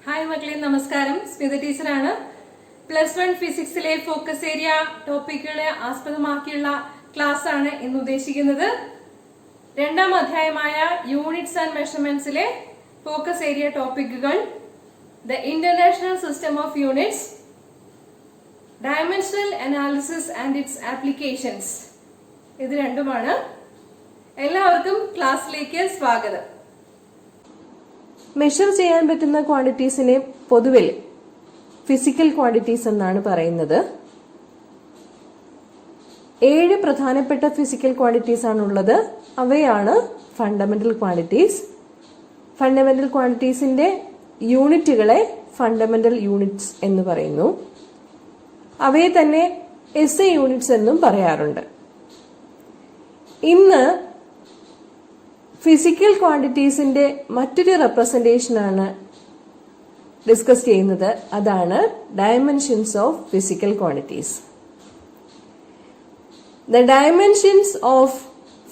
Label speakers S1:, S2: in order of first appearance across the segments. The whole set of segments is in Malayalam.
S1: ഹായ് മക്കളെ, നമസ്കാരം. സ്മിത ടീച്ചറാണ്. +1 ഫിസിക്സിലെ ഫോക്കസ് ഏരിയ ടോപ്പിക്കുകളെ ആസ്പദമാക്കിയുള്ള ക്ലാസ് ആണ് ഇന്ന് ഉദ്ദേശിക്കുന്നത്. രണ്ടാം അധ്യായമായ യൂണിറ്റ്സ് ആൻഡ് മെഷർമെന്റ്സിലെ ഫോക്കസ് ഏരിയ ടോപ്പിക്കുകൾ the international system of units, dimensional analysis and its applications, ഇത് രണ്ടുമാണ്. എല്ലാവർക്കും ക്ലാസ്സിലേക്ക് സ്വാഗതം. മെഷർ ചെയ്യാൻ പറ്റുന്ന ക്വാണ്ടിറ്റീസിനെ പൊതുവിൽ ഫിസിക്കൽ ക്വാണ്ടിറ്റീസ് എന്നാണ് പറയുന്നത്. 7 പ്രധാനപ്പെട്ട ഫിസിക്കൽ ക്വാണ്ടിറ്റീസ് ആണുള്ളത്. അവയാണ് ഫണ്ടമെന്റൽ ക്വാണ്ടിറ്റീസ്. ഫണ്ടമെന്റൽ ക്വാണ്ടിറ്റീസിന്റെ യൂണിറ്റുകളെ ഫണ്ടമെന്റൽ യൂണിറ്റ്സ് എന്ന് പറയുന്നു. അവയെ തന്നെ SI യൂണിറ്റ്സ് എന്നും പറയാറുണ്ട്. ഇന്ന് ഫിസിക്കൽ ക്വാണ്ടിറ്റീസിന്റെ മറ്റൊരു റെപ്രസെന്റേഷൻ ആണ് ഡിസ്കസ് ചെയ്യുന്നത്. അതാണ് dimensions of physical quantities. The dimensions of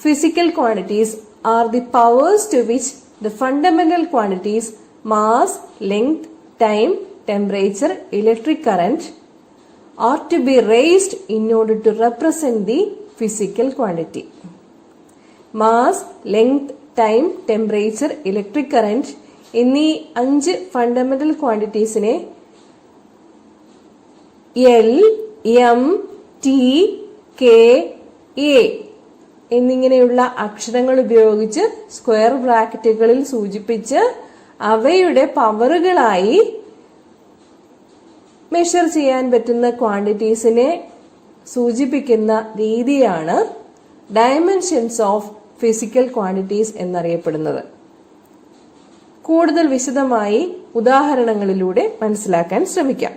S1: physical quantities are the powers to which the fundamental quantities mass, length, time, temperature, electric current are to be raised in order to represent the physical quantity. Mass, length, time, temperature, electric current എന്നീ 5 fundamental ക്വാണ്ടിറ്റീസിനെ L, M, T, K, A എന്നിങ്ങനെയുള്ള അക്ഷരങ്ങൾ ഉപയോഗിച്ച് സ്ക്വയർ ബ്രാക്കറ്റുകളിൽ സൂചിപ്പിച്ച് അവയുടെ പവറുകളായി മെഷർ ചെയ്യാൻ പറ്റുന്ന ക്വാണ്ടിറ്റീസിനെ സൂചിപ്പിക്കുന്ന രീതിയാണ് ഡയമെൻഷൻസ് ഓഫ് ഫിസിക്കൽ ക്വാണ്ടിറ്റീസ് എന്നറിയപ്പെടുന്നത്. കൂടുതൽ വിശദമായി ഉദാഹരണങ്ങളിലൂടെ മനസ്സിലാക്കാൻ ശ്രമിക്കാം.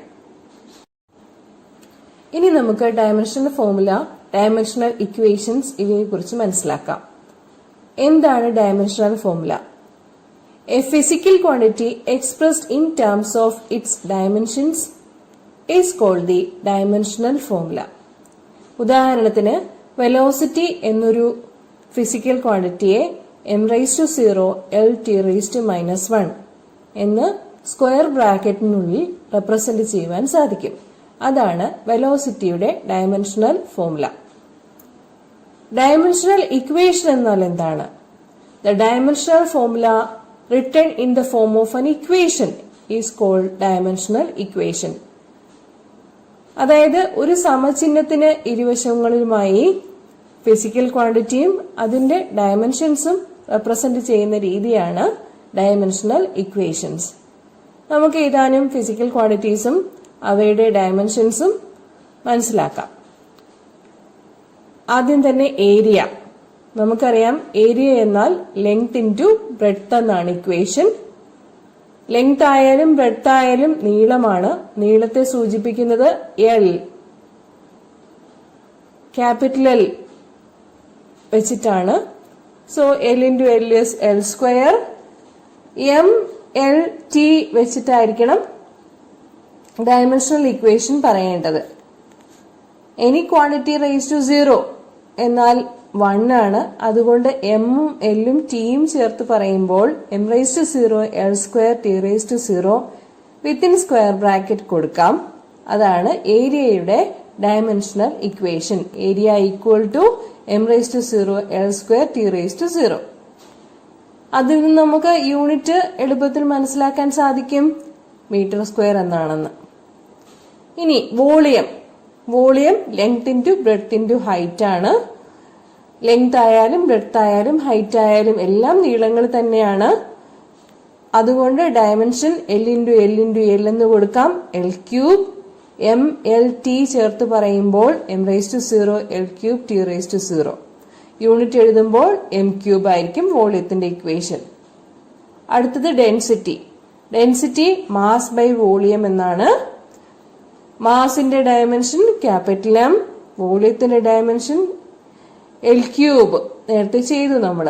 S1: ഇനി നമുക്ക് ഡയമെൻഷണൽ ഫോർമുല, ഡയമെൻഷണൽ ഇക്വേഷൻസ് ഇവയെ കുറിച്ച് മനസ്സിലാക്കാം. എന്താണ് dimensional formula? A physical quantity expressed in terms of its dimensions is called the dimensional formula. ഉദാഹരണത്തിന്, വെലോസിറ്റി എന്നൊരു ഫിസിക്കൽ ക്വാണ്ടിറ്റിയെ m⁻⁴ Lt⁻⁻1 എന്ന് സ്ക്വയർ ബ്രാക്കറ്റിനുള്ളിൽ റെപ്രസെന്റ് ചെയ്യുവാൻ സാധിക്കും. അതാണ് വെലോസിറ്റിയുടെ ഡയമെൻഷണൽ ഫോർമുല. ഡയമെൻഷണൽ ഇക്വേഷൻ എന്നാൽ എന്താണ്? The dimensional formula written in the form of an equation is called dimensional equation. അതായത് ഒരു സമചിഹ്നത്തിന് ഇരുവശങ്ങളിലുമായി ഫിസിക്കൽ ക്വാണ്ടിറ്റിയും അതിന്റെ ഡയമെൻഷൻസും റെപ്രസെന്റ് ചെയ്യുന്ന രീതിയാണ് ഡയമെൻഷണൽ ഇക്വേഷൻസ്. നമുക്ക് ഏതാനും ഫിസിക്കൽ ക്വാണ്ടിറ്റീസും അവയുടെ ഡയമെൻഷൻസും മനസ്സിലാക്കാം. ആദ്യം തന്നെ ഏരിയ. നമുക്കറിയാം, ഏരിയ എന്നാൽ ലെങ്ത് ഇൻറ്റു ബ്രെഡ്ത്ത് എന്നാണ് ഇക്വേഷൻ. ലെങ്ത് ആയാലും ബ്രെഡ്ത്ത് ആയാലും നീളമാണ്. നീളത്തെ സൂചിപ്പിക്കുന്നത് L, ക്യാപിറ്റൽ L വെച്ചിട്ടാണ്. So L × L is L². M, L, T വെച്ചിട്ടായിരിക്കണം ഡയമെൻഷണൽ ഇക്വേഷൻ പറയേണ്ടത്. എനി ക്വാണ്ടിറ്റി റേസ് ടു 0 എന്നാൽ 1 ആണ്. അതുകൊണ്ട് എമ്മും എല്ലും ടിയും ചേർത്ത് പറയുമ്പോൾ m⁻⁴ L²T⁻⁴ within square bracket കൊടുക്കാം. അതാണ് ഏരിയയുടെ dimensional equation. Area equal to m⁻⁴ L²T⁻⁴. അതിൽ നിന്ന് നമുക്ക് യൂണിറ്റ് എളുപ്പത്തിൽ മനസ്സിലാക്കാൻ സാധിക്കും, മീറ്റർ² എന്നാണെന്ന്. ഇനി volume. Volume length into breadth into height ആണ്. ലെങ്ത് ആയാലും ബ്രെഡ്ത്ത് ആയാലും ഹൈറ്റ് ആയാലും എല്ലാം നീളങ്ങൾ തന്നെയാണ്. അതുകൊണ്ട് ഡയമെൻഷൻ L × L × L എന്ന് കൊടുക്കാം. L3. M, L, T ചേർത്ത് പറയുമ്പോൾ m⁻⁴ L³ T⁻⁴. യൂണിറ്റ് എഴുതുമ്പോൾ m³ ആയിരിക്കും വോളിയത്തിന്റെ ഇക്വേഷൻ. അടുത്തത് density. Density mass by volume എന്നാണ്. മാസിന്റെ ഡയമെൻഷൻ ക്യാപിറ്റൽ M, വോളിയത്തിന്റെ ഡയമെൻഷൻ L³ നേരത്തെ ചെയ്തു നമ്മൾ.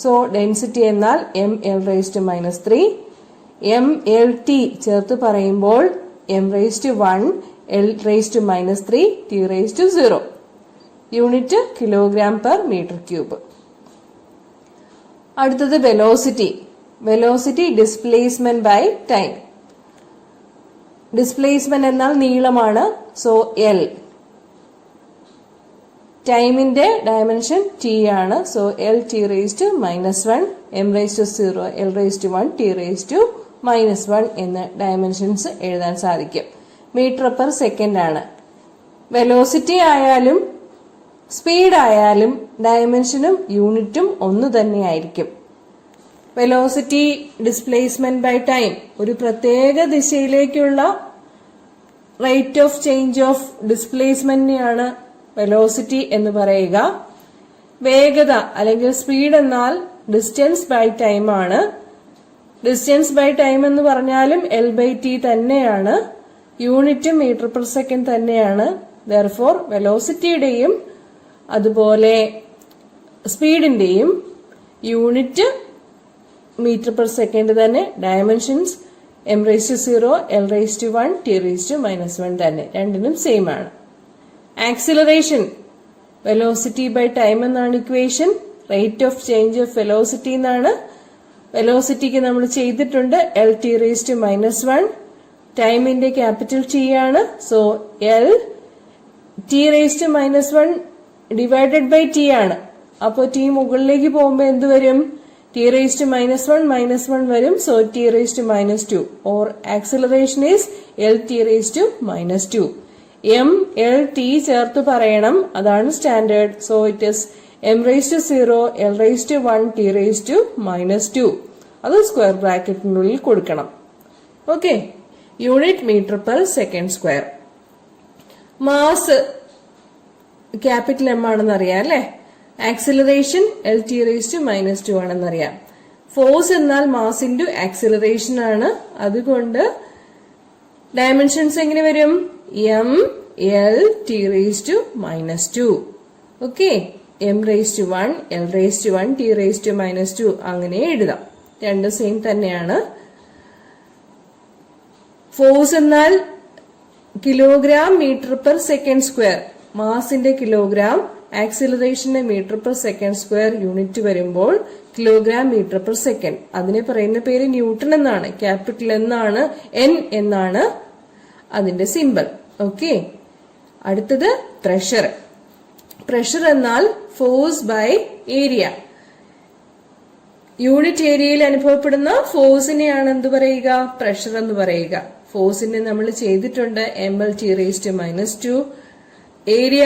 S1: സോ ഡെൻസിറ്റി എന്നാൽ mL⁻⁻3. M, L, T ചേർത്ത് പറയുമ്പോൾ m⁻⁻1 L⁻⁻3 T⁻⁴. Unit kg/m³. അടുത്തത് velocity. Velocity displacement by time. Displacement എന്നാൽ നീളമാണ്. So L. ടൈമിന്റെ ഡയമെൻഷൻ ടി ആണ്. So L T raise to -1, M raise to 0, L raise to 1, T raise to -1 എന്ന ഡയമെൻഷൻസ് എഴുതാൻ സാധിക്കും. മീറ്റർ പെർ സെക്കൻഡ് ആണ്. വെലോസിറ്റി ആയാലും സ്പീഡ് ആയാലും ഡയമെൻഷനും യൂണിറ്റും ഒന്ന് തന്നെയായിരിക്കും. വെലോസിറ്റി ഡിസ്പ്ലേസ്മെന്റ് ബൈ ടൈം, ഒരു പ്രത്യേക ദിശയിലേക്കുള്ള റേറ്റ് ഓഫ് ചേഞ്ച് ഓഫ് ഡിസ്പ്ലേസ്മെന്റിനെയാണ് വെലോസിറ്റി എന്ന് പറയുക. വേഗത അല്ലെങ്കിൽ സ്പീഡ് എന്നാൽ ഡിസ്റ്റൻസ് ബൈ ടൈം ആണ്. ഡിസ്റ്റൻസ് ബൈ ടൈം എന്ന് പറഞ്ഞാലും L/T തന്നെയാണ്. യൂണിറ്റ് മീറ്റർ പെർ സെക്കൻഡ് തന്നെയാണ്. ദെർഫോർ വെലോസിറ്റിയുടെയും അതുപോലെ സ്പീഡിന്റെയും യൂണിറ്റ് മീറ്റർ പെർ സെക്കൻഡ് തന്നെ. Dimensions M raise to 0, L raise to 1, T raise to -1 തന്നെ. രണ്ടിനും സെയിം ആണ്. ആക്സിലറേഷൻ വെലോസിറ്റി ബൈ ടൈം എന്നാണ് equation. Rate of change of velocity എന്നാണ്. വെലോസിറ്റിക്ക് നമ്മൾ ചെയ്തിട്ടുണ്ട് എൽ ടി റേസ് ടു -1. ടൈമിന്റെ ക്യാപിറ്റൽ ടി ആണ്. So L T raise to -1 divided by T ആണ്. അപ്പോ ടി മുകളിലേക്ക് പോകുമ്പോ എന്ത് വരും? ടി റേസ് ടു -1 വരും. So T raise to -2 or acceleration is L T raise to -2. M L T ചേർത്ത് പറയണം, അതാണ് standard. So it is M raise to 0, L raise to 1, T raise to -2. അത് സ്ക്വയർ ബ്രാക്കറ്റിനുള്ളിൽ കൊടുക്കണം. Okay. Unit metre per second square. Mass capital M ആണെന്ന് അറിയാം അല്ലെ. Acceleration L T raise to -2 ആണെന്നറിയാം. ഫോഴ്സ് എന്നാൽ മാസ് ഇൻറ്റു ആക്സിലറേഷൻ ആണ്. അതുകൊണ്ട് ഡയമെൻഷൻസ് എങ്ങനെ വരും? M L T raise to -2. Okay. M raise to 1, L raise to 1, T raise to -2 അങ്ങനെ എഴുതാം. രണ്ടും സെയിം തന്നെയാണ്. ഫോഴ്സ് എന്നാൽ kilogram metre per second square. മാസിന്റെ കിലോഗ്രാം, ആക്സിലറേഷന്റെ metre per second square unit വരുമ്പോൾ കിലോഗ്രാം മീറ്റർ പെർ സെക്കൻഡ്. അതിനെ പറയുന്ന പേര് ന്യൂട്ടൺ എന്നാണ്. ക്യാപിറ്റൽ എന്നാണ്, എൻ എന്നാണ് അതിന്റെ സിമ്പൽ. ഓക്കെ. അടുത്തത് പ്രഷർ. പ്രഷർ എന്നാൽ ഫോഴ്സ് ബൈ ഏരിയ. യൂണിറ്റ് ഏരിയയിൽ അനുഭവപ്പെടുന്ന ഫോഴ്സിനെയാണ് എന്ത് പറയുക? പ്രഷർ എന്ന് പറയുക. ഫോഴ്സിനെ നമ്മൾ ചെയ്തിട്ടുണ്ട് M L T raise to -2. Area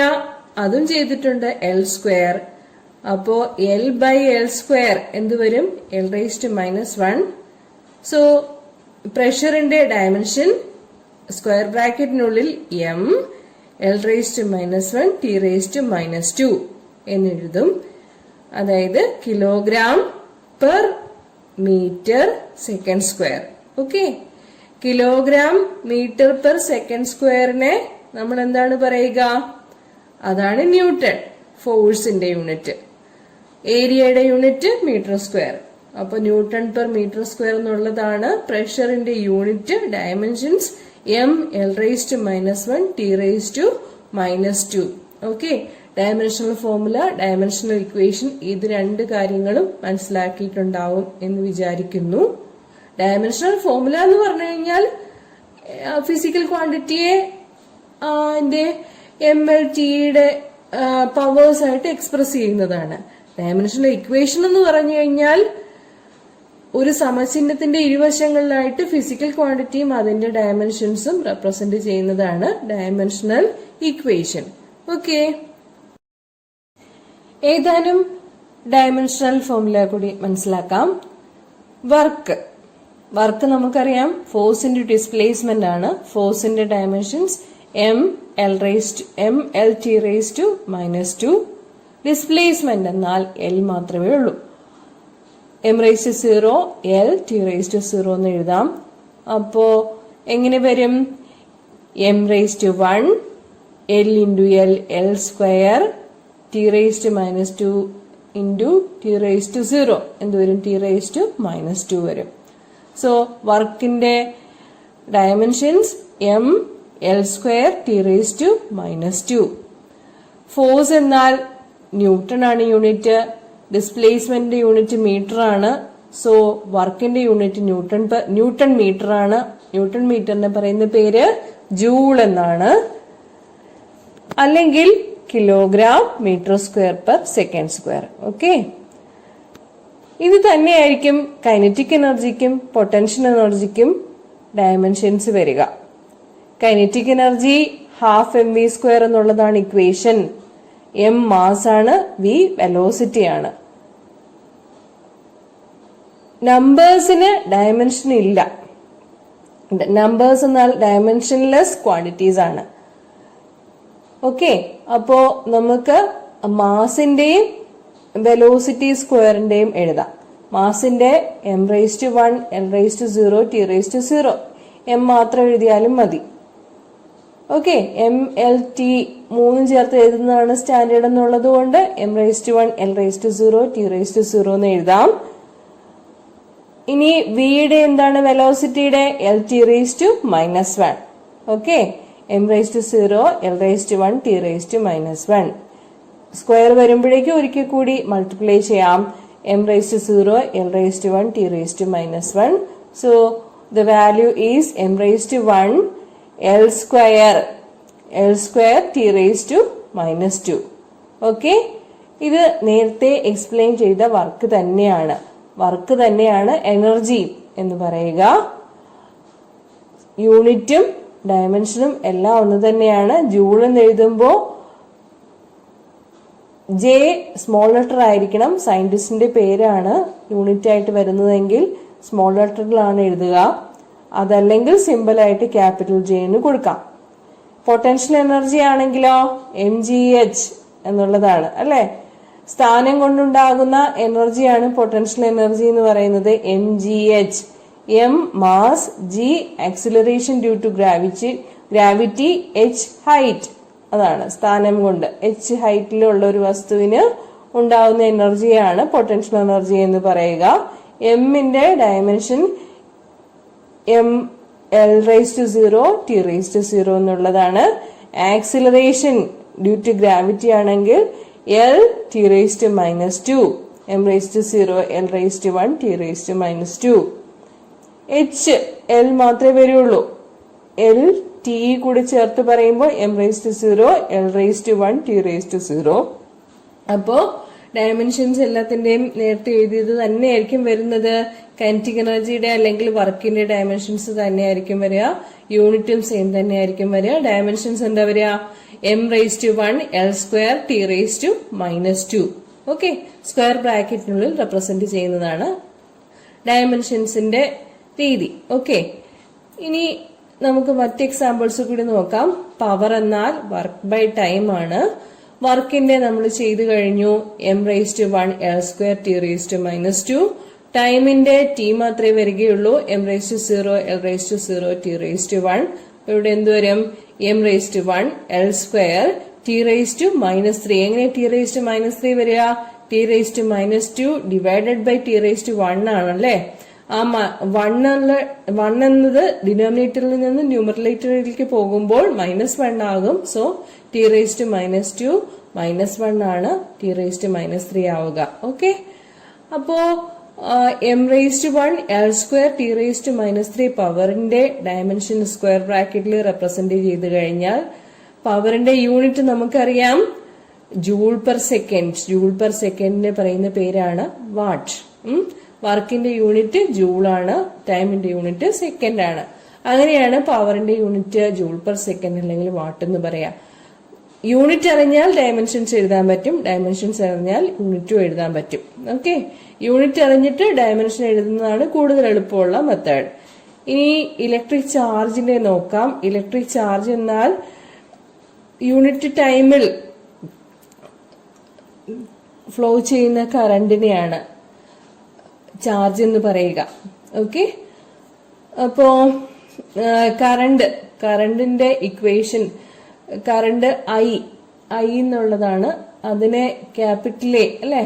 S1: അതും ചെയ്തിട്ടുണ്ട് എൽ സ്ക്വയർ. അപ്പോ എൽ ബൈ എൽ സ്ക്വയർ എന്ത് വരും? L raise to -1. സോ പ്രഷറിന്റെ ഡയമെൻഷൻ സ്ക്വയർ ബ്രാക്കറ്റിനുള്ളിൽ M L raise to -1, T raise to -2 എന്നെഴുതും. അതായത് kilogram per metre second square. Okay. Kilogram metre per second സ്ക്വയറിനെ നമ്മൾ എന്താണ് പറയുക? അതാണ് ന്യൂട്ടൺ. ഫോഴ്സിന്റെ യൂണിറ്റ്. ഏരിയയുടെ യൂണിറ്റ് മീറ്റർ സ്ക്വയർ. അപ്പൊ ന്യൂട്ടൺ പെർ മീറ്റർ സ്ക്വയർ എന്നുള്ളതാണ് പ്രഷറിന്റെ unit. Dimensions M L raise to -1, T raise to -2. Okay. Dimensional formula, dimensional equation, ഇത് രണ്ട് കാര്യങ്ങളും മനസ്സിലാക്കിയിട്ടുണ്ടാവും എന്ന് വിചാരിക്കുന്നു. ഡയമെൻഷണൽ ഫോർമുല എന്ന് പറഞ്ഞു കഴിഞ്ഞാൽ ഫിസിക്കൽ ക്വാണ്ടിറ്റിയെ എം എൽ ടിയുടെ പവേഴ്സ് ആയിട്ട് എക്സ്പ്രസ് ചെയ്യുന്നതാണ്. ഡയമെൻഷണൽ ഇക്വേഷൻ എന്ന് പറഞ്ഞു കഴിഞ്ഞാൽ ഒരു സമചിഹ്നത്തിന്റെ ഇരുവശങ്ങളിലായിട്ട് ഫിസിക്കൽ ക്വാണ്ടിറ്റിയും അതിന്റെ ഡയമെൻഷൻസും റെപ്രസെന്റ് ചെയ്യുന്നതാണ് ഡയമെൻഷണൽ ഇക്വേഷൻ. ഓക്കെ. ഏതാനും ഡയമെൻഷണൽ ഫോർമുല കൂടി മനസ്സിലാക്കാം. വർക്ക് നമുക്കറിയാം ഫോഴ്സിന്റെ ഡിസ്പ്ലേസ്മെന്റ് ആണ്. ഫോഴ്സിന്റെ dimensions M L T raise to -2. Displacement എന്നാൽ എൽ മാത്രമേ ഉള്ളൂ. M raise to 0, L T raise to 0 എന്ന് എഴുതാം. അപ്പോ എങ്ങനെ വരും? M raise to 1, L into L, L square, T raise to -2 into T raise to 0 എന്ത് വരും? ടി റേസ് ടു -2 വരും. സോ വർക്കിന്റെ dimensions M L square, T raise to -2. Force എന്നാൽ ന്യൂട്ടൺ ആണ് യൂണിറ്റ്. ഡിസ്പ്ലേസ്മെന്റ് യൂണിറ്റ് മീറ്റർ ആണ്. സോ വർക്കിന്റെ യൂണിറ്റ് ന്യൂട്ടൺ മീറ്റർ ആണ്. ന്യൂട്ടൺ മീറ്ററിനെ പറയുന്ന പേര് ജൂൾ എന്നാണ്, അല്ലെങ്കിൽ kilogram metre square per second square. Okay, ഇത് തന്നെയായിരിക്കും കൈനറ്റിക് എനർജിക്കും പൊട്ടൻഷ്യൽ എനർജിക്കും ഡയമെൻഷൻസ് വരിക. കൈനറ്റിക് എനർജി ½ mv² എന്നുള്ളതാണ് ഇക്വേഷൻ. m മാസ് ആണ്, v വെലോസിറ്റി ആണ്. നമ്പേഴ്സിന് ഡയമെൻഷൻ ഇല്ല. നമ്പേഴ്സ് എന്നാൽ ഡയമെൻഷൻലെസ് ക്വാണ്ടിറ്റീസ് ആണ്. ഓക്കെ, അപ്പോ നമുക്ക് മാസിന്റെയും വെലോസിറ്റി സ്ക്വയറിന്റെയും എഴുതാം. മാസിന്റെ m⁻⁴, l⁻�0, t⁻�0. m മാത്രം എഴുതിയാലും മതി. ഓക്കെ, m, l, t മൂന്നും ചേർത്ത് എഴുതുന്നതാണ് സ്റ്റാൻഡേർഡ് എന്നുള്ളത് കൊണ്ട് m⁻⁴, l⁻�0, t⁻�0 എന്ന് എഴുതാം. ഇനി വിയുടെ എന്താണ് വെലോസിറ്റിയുടെ? Lt⁻⁻1. Okay, m⁻�0, l⁻�1, t⁻⁻1. Square വരുമ്പോഴേക്കും ഒരിക്കൽ കൂടി മൾട്ടിപ്ലൈ ചെയ്യാം. m⁻�0, l⁻1, t⁻⁻1. So the value is m⁻1 l² t⁻⁻2. Okay, ഇത് നേരത്തെ എക്സ്പ്ലെയിൻ ചെയ്ത വർക്ക് തന്നെയാണ് എനർജി എന്ന് പറയുക. യൂണിറ്റും ഡയമെൻഷനും എല്ലാം ഒന്ന് തന്നെയാണ്. ജൂൾ എന്ന് എഴുതുമ്പോൾ ജെ സ്മോൾ ലെറ്റർ ആയിരിക്കണം. സയന്റിസ്റ്റിന്റെ പേരാണ് യൂണിറ്റ് ആയിട്ട് വരുന്നതെങ്കിൽ സ്മോൾ ലെറ്ററിലാണ് എഴുതുക. അതല്ലെങ്കിൽ സിമ്പിൾ ആയിട്ട് ക്യാപിറ്റൽ ജെ എന്ന് കൊടുക്കാം. പൊട്ടൻഷ്യൽ എനർജി ആണെങ്കിലോ mgh എന്നുള്ളതാണ് അല്ലെ. സ്ഥാനം കൊണ്ടുണ്ടാകുന്ന എനർജിയാണ് പൊട്ടൻഷ്യൽ എനർജി എന്ന് പറയുന്നത്. mgh. m mass, g acceleration due to gravity, h height. അതാണ് സ്ഥാനം കൊണ്ട് h ഹൈറ്റിലുള്ള ഒരു വസ്തുവിന് ഉണ്ടാകുന്ന എനർജിയാണ് പൊട്ടൻഷ്യൽ എനർജി എന്ന് പറയുക. എമ്മിന്റെ ഡയമെൻഷൻ m l⁻�0, t⁻�0 എന്നുള്ളതാണ്. ആക്സിലറേഷൻ ഡ്യൂ ടു ഗ്രാവിറ്റി ആണെങ്കിൽ l t⁻⁻2, m⁻�0, l⁻1, t⁻⁻2. h l മാത്രമേ വരുള്ളൂ. l t കൂടി ചേർത്ത് പറയുമ്പോൾ m⁻�0, l⁻1, t⁻�0. അപ്പോ ഡയമെൻഷൻസ് എല്ലാത്തിന്റെയും നേരത്തെ എഴുതിയത് തന്നെയായിരിക്കും വരുന്നത്. കൈനറ്റിക് എനർജിയുടെ അല്ലെങ്കിൽ വർക്കിന്റെ ഡയമെൻഷൻസ് തന്നെയായിരിക്കും വരിക. യൂണിറ്റും സെയിം തന്നെയായിരിക്കും വരിക. ഡയമെൻഷൻസ് എന്താ വരിക? m⁻1 l² t⁻⁻2. Okay, square ബ്രാക്കറ്റിനുള്ളിൽ റെപ്രസെന്റ് ചെയ്യുന്നതാണ് ഡയമെൻഷൻസിന്റെ രീതി. ഓക്കെ, ഇനി നമുക്ക് മറ്റ് എക്സാമ്പിൾസ് കൂടി നോക്കാം. പവർ എന്നാൽ വർക്ക് ബൈ ടൈം ആണ്. വർക്കിന്റെ നമ്മൾ ചെയ്തു കഴിഞ്ഞു. m⁻1 l² t⁻⁻2. ടൈമിന്റെ t മാത്രമേ വരികയുള്ളൂ. m⁻�0, l⁻�0, t⁻⁻1. ഇവിടെ എന്തുവരും? m⁻1 l² t⁻⁻3. എങ്ങനെ t⁻⁻3 വരിക? t⁻⁻2 ഡിവൈഡഡ് ബൈ t⁻1 ആണല്ലേ. ആ 1 എന്നത് ഡിനോമിനേറ്ററിൽ നിന്ന് ന്യൂമറേറ്ററിലേക്ക് പോകുമ്പോൾ -1 ആകും. സോ t⁻⁻2 -1 ആണ് t⁻⁻3 ആവുക. ഓക്കെ, അപ്പോ m⁻1 l² t⁻⁻3 പവറിന്റെ ഡയമെൻഷൻ സ്ക്വയർ ബ്രാക്കറ്റിൽ റെപ്രസെന്റ് ചെയ്ത് കഴിഞ്ഞാൽ പവറിന്റെ യൂണിറ്റ് നമുക്കറിയാം joule per second. Joule per സെക്കൻഡിനെ പറയുന്ന പേരാണ് വാട്ട്. വർക്കിന്റെ യൂണിറ്റ് ജൂൾ ആണ്, ടൈമിന്റെ യൂണിറ്റ് സെക്കൻഡ് ആണ്. അങ്ങനെയാണ് പവറിന്റെ യൂണിറ്റ് ജൂൾ പെർ സെക്കൻഡ് അല്ലെങ്കിൽ വാട്ട് എന്ന് പറയാം. യൂണിറ്റ് അറിഞ്ഞാൽ ഡയമെൻഷൻസ് എഴുതാൻ പറ്റും, ഡയമെൻഷൻസ് അറിഞ്ഞാൽ യൂണിറ്റും എഴുതാൻ പറ്റും. ഓക്കെ, യൂണിറ്റ് അറിഞ്ഞിട്ട് ഡയമെൻഷൻ എഴുതുന്നതാണ് കൂടുതൽ എളുപ്പമുള്ള മെത്തേഡ്. ഇനി ഇലക്ട്രിക് ചാർജിന്റെ നോക്കാം. ഇലക്ട്രിക് ചാർജ് എന്നാൽ യൂണിറ്റ് ടൈമിൽ ഫ്ലോ ചെയ്യുന്ന കറണ്ടിനെയാണ് ചാർജ് എന്ന് പറയുക. ഓക്കെ, അപ്പോ കറണ്ടിന്റെ ഇക്വേഷൻ, കറണ്ട് I എന്നുള്ളതാണ്. അതിനെ ക്യാപിറ്റൽ A അല്ലെ,